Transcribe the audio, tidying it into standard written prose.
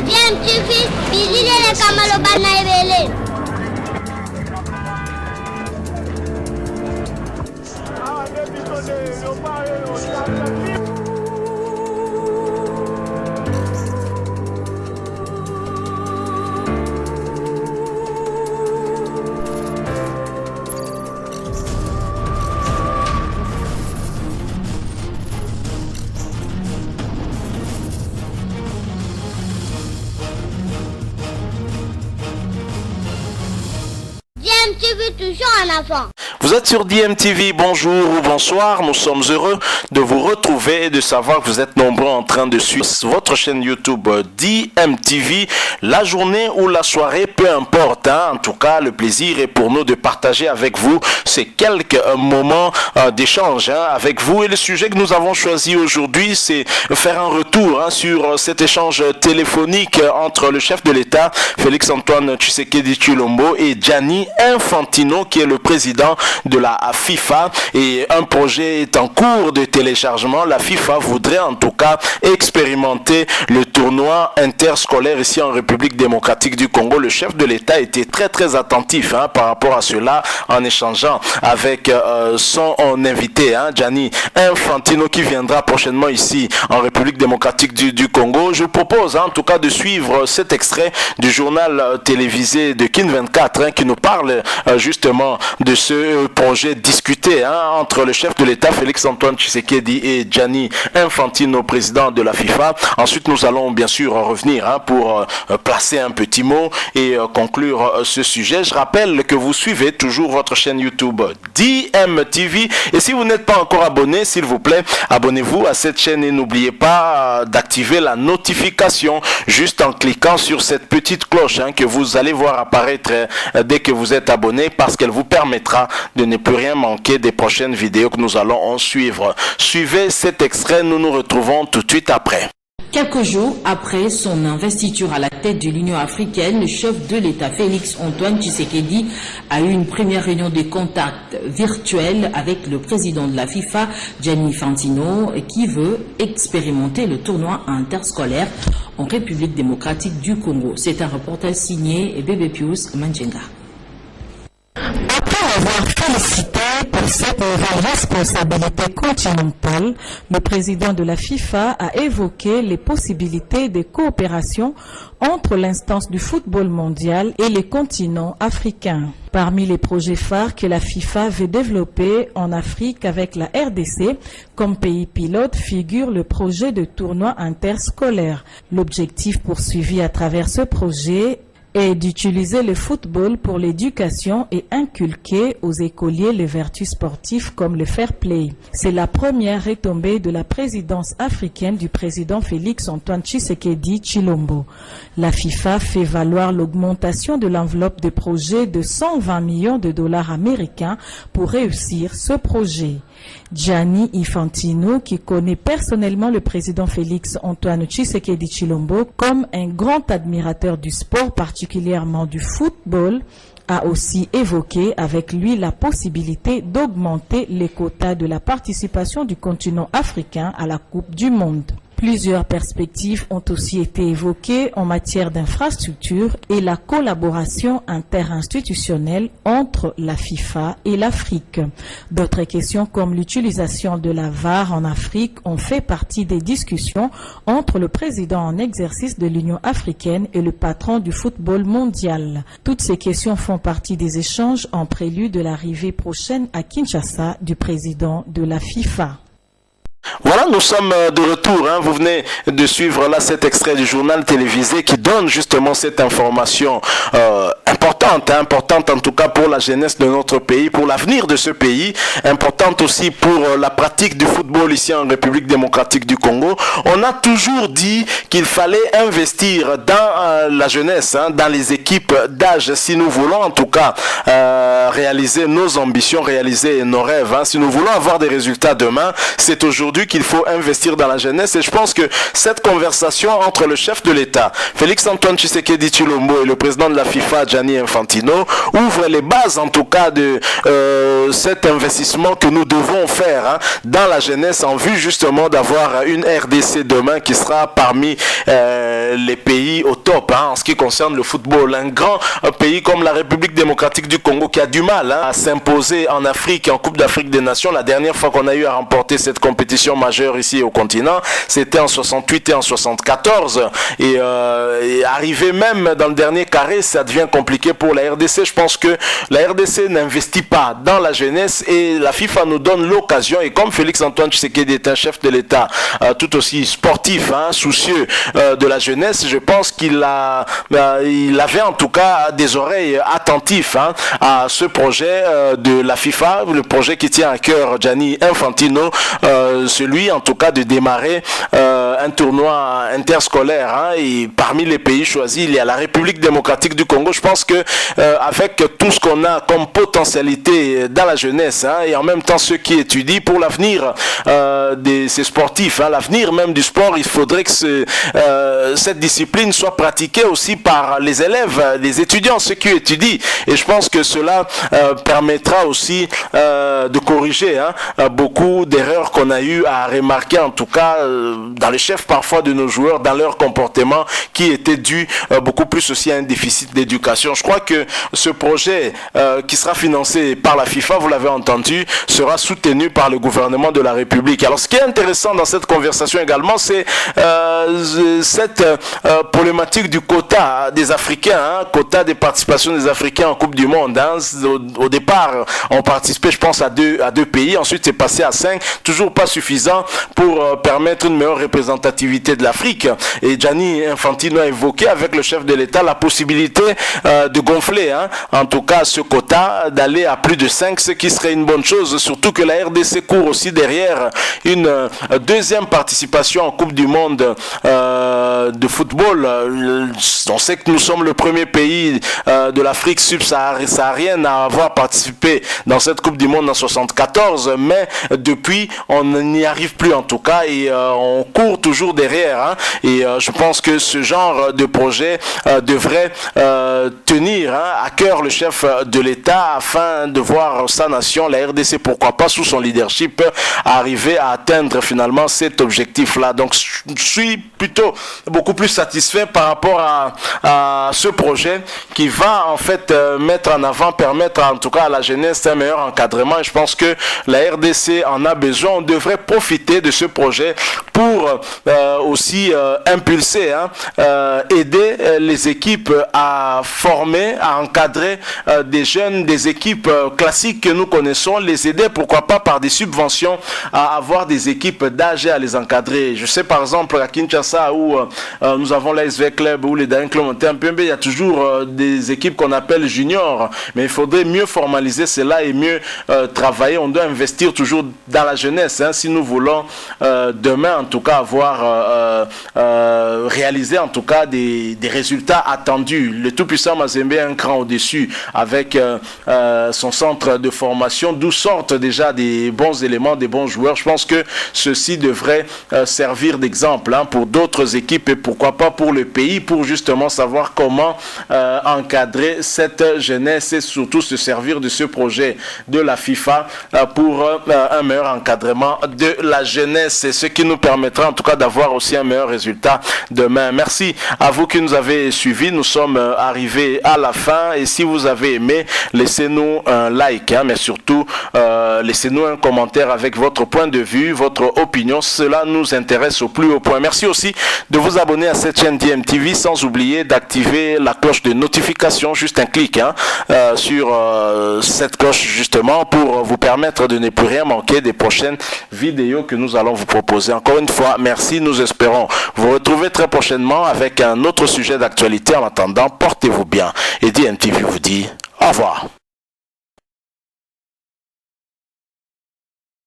DMTV, bilile kamalo bana ebele. DMTV toujours en avant. Vous êtes sur DMTV, bonjour ou bonsoir, nous sommes heureux de vous retrouver et de savoir que vous êtes nombreux en train de suivre votre chaîne YouTube DMTV, la journée ou la soirée, peu importe, hein. En tout cas, le plaisir est pour nous de partager avec vous ces quelques moments d'échange avec vous. Et le sujet que nous avons choisi aujourd'hui, c'est faire un retour sur cet échange téléphonique entre le chef de l'État, Félix-Antoine Tshisekedi Tshilombo, et Gianni Infantino, qui est le président de la FIFA, et un projet est en cours de téléchargement. La FIFA voudrait en tout cas expérimenter le tournoi interscolaire ici en République démocratique du Congo. Le chef de l'État était très attentif par rapport à cela en échangeant avec son invité, Gianni Infantino, qui viendra prochainement ici en République démocratique du Congo. Je vous propose en tout cas de suivre cet extrait du journal télévisé de Kin 24 qui nous parle justement de ce projet discuté entre le chef de l'État Félix-Antoine Tshisekedi et Gianni Infantino, président de la FIFA. Ensuite, nous allons bien sûr revenir pour placer un petit mot et conclure ce sujet. Je rappelle que vous suivez toujours votre chaîne YouTube DMTV, et si vous n'êtes pas encore abonné, s'il vous plaît, abonnez-vous à cette chaîne et n'oubliez pas d'activer la notification juste en cliquant sur cette petite cloche que vous allez voir apparaître dès que vous êtes abonné, parce qu'elle vous permettra de ne plus rien manquer des prochaines vidéos que nous allons en suivre. Suivez cet extrait, nous nous retrouvons tout de suite après. Quelques jours après son investiture à la tête de l'Union africaine, le chef de l'État Félix-Antoine Tshisekedi a eu une première réunion de contact virtuel avec le président de la FIFA, Gianni Infantino, qui veut expérimenter le tournoi interscolaire en République démocratique du Congo. C'est un reportage signé Bébé Pius Manjenga. Après avoir félicité pour cette nouvelle responsabilité continentale, le président de la FIFA a évoqué les possibilités de coopération entre l'instance du football mondial et les continents africains. Parmi les projets phares que la FIFA veut développer en Afrique avec la RDC comme pays pilote figure le projet de tournoi interscolaire. L'objectif poursuivi à travers ce projet est d'utiliser le football pour l'éducation et inculquer aux écoliers les vertus sportives comme le fair play. C'est la première retombée de la présidence africaine du président Félix-Antoine Tshisekedi Tshilombo. La FIFA fait valoir l'augmentation de l'enveloppe de projet de 120 millions de dollars américains pour réussir ce projet. Gianni Infantino, qui connaît personnellement le président Félix-Antoine Tshisekedi Tshilombo comme un grand admirateur du sport, particulièrement du football, a aussi évoqué avec lui la possibilité d'augmenter les quotas de la participation du continent africain à la Coupe du Monde. Plusieurs perspectives ont aussi été évoquées en matière d'infrastructure et la collaboration interinstitutionnelle entre la FIFA et l'Afrique. D'autres questions comme l'utilisation de la VAR en Afrique ont fait partie des discussions entre le président en exercice de l'Union africaine et le patron du football mondial. Toutes ces questions font partie des échanges en prélude de l'arrivée prochaine à Kinshasa du président de la FIFA. Voilà, nous sommes de retour. Vous venez de suivre là cet extrait du journal télévisé qui donne justement cette information importante en tout cas pour la jeunesse de notre pays, pour l'avenir de ce pays, importante aussi pour la pratique du football ici en République démocratique du Congo. On a toujours dit qu'il fallait investir dans la jeunesse, dans les équipes d'âge, si nous voulons en tout cas réaliser nos ambitions, réaliser nos rêves. Si nous voulons avoir des résultats demain, c'est aujourd'hui entendu qu'il faut investir dans la jeunesse et je pense que cette conversation entre le chef de l'État, Félix-Antoine Tshisekedi Tshilombo, et le président de la FIFA, Gianni Infantino, ouvre les bases en tout cas de cet investissement que nous devons faire dans la jeunesse en vue justement d'avoir une RDC demain qui sera parmi les pays au top en ce qui concerne le football. Un pays comme la République démocratique du Congo qui a du mal à s'imposer en Afrique et en Coupe d'Afrique des Nations. La dernière fois qu'on a eu à remporter cette compétition majeure ici au continent, c'était en 68 et en 74. Et arriver même dans le dernier carré, ça devient compliqué pour la RDC. Je pense que la RDC n'investit pas dans la jeunesse et la FIFA nous donne l'occasion. Et comme Félix-Antoine Tshisekedi est un chef de l'État tout aussi sportif, soucieux de la jeunesse, je pense qu'il avait en tout cas des oreilles attentives à ce projet de la FIFA, le projet qui tient à cœur Gianni Infantino, celui en tout cas de démarrer un tournoi interscolaire et parmi les pays choisis il y a la République démocratique du Congo. Je pense que avec tout ce qu'on a comme potentialité dans la jeunesse et en même temps ceux qui étudient pour l'avenir de ces sportifs, l'avenir même du sport, il faudrait que cette discipline soit pratiquée aussi par les élèves, les étudiants, ceux qui étudient. Et je pense que cela permettra aussi de corriger beaucoup d'erreurs qu'on a eu à remarquer, en tout cas dans les chefs parfois de nos joueurs, dans leur comportement qui était dû beaucoup plus aussi à un déficit d'éducation. Je crois que ce projet qui sera financé par la FIFA, vous l'avez entendu, sera soutenu par le gouvernement de la République. Alors ce qui est intéressant dans cette conversation également, c'est cette problématique du quota des Africains, quota des participations des Africains en Coupe du Monde. Au départ, on participait, je pense, à deux pays. Ensuite, c'est passé à 5. Toujours pas suffisant pour permettre une meilleure représentativité de l'Afrique. Et Gianni Infantino a évoqué avec le chef de l'État la possibilité de gonfler, en tout cas, ce quota, d'aller à plus de 5, ce qui serait une bonne chose. Surtout que la RDC court aussi derrière une deuxième participation en Coupe du Monde de football. On sait que nous sommes le premier pays de l'Afrique subsaharienne à avoir participé dans cette Coupe du Monde en 74, mais depuis on n'y arrive plus en tout cas et on court toujours derrière et je pense que ce genre de projet devrait tenir à cœur le chef de l'État afin de voir sa nation, la RDC, pourquoi pas sous son leadership, arriver à atteindre finalement cet objectif-là. Donc je suis plutôt beaucoup plus satisfait par rapport à ce projet qui va en fait mettre en avant, permettre en tout cas à la jeunesse un meilleur encadrement. Et je pense que la RDC en a besoin. On devrait profiter de ce projet pour aussi impulser, aider les équipes à former, à encadrer des jeunes, des équipes classiques que nous connaissons, les aider pourquoi pas par des subventions à avoir des équipes d'âge à les encadrer. Je sais par exemple à Kinshasa où nous avons l'ASV Club ou les Daring Club Montempembe, il y a toujours des équipes qu'on appelle juniors, mais il faudrait mieux formaliser cela et mieux travailler. On doit investir toujours dans la jeunesse si nous voulons demain en tout cas avoir réalisé en tout cas des résultats attendus. Le tout-puissant Mazembe est un cran au-dessus avec son centre de formation, d'où sortent déjà des bons éléments, des bons joueurs. Je pense que ceci devrait servir d'exemple pour d'autres équipes et pourquoi pas pour le pays, pour justement savoir comment encadrer cette jeunesse et surtout se servir de ce projet de la FIFA pour un meilleur encadrement de la jeunesse. C'est ce qui nous permettra en tout cas d'avoir aussi un meilleur résultat demain. Merci à vous qui nous avez suivis. Nous sommes arrivés à la fin et si vous avez aimé, laissez-nous un like, mais surtout laissez-nous un commentaire avec votre point de vue, votre opinion. Cela nous intéresse au plus haut point. Merci aussi de vous abonner à cette chaîne DMTV sans oublier d'activer la cloche de notification, juste un clic sur cette cloche justement pour vous permettre de ne plus rien manquer des prochaines vidéos que nous allons vous proposer. Encore une fois, merci. Nous espérons vous retrouver très prochainement avec un autre sujet d'actualité. En attendant, portez-vous bien et DMTV vous dit au revoir.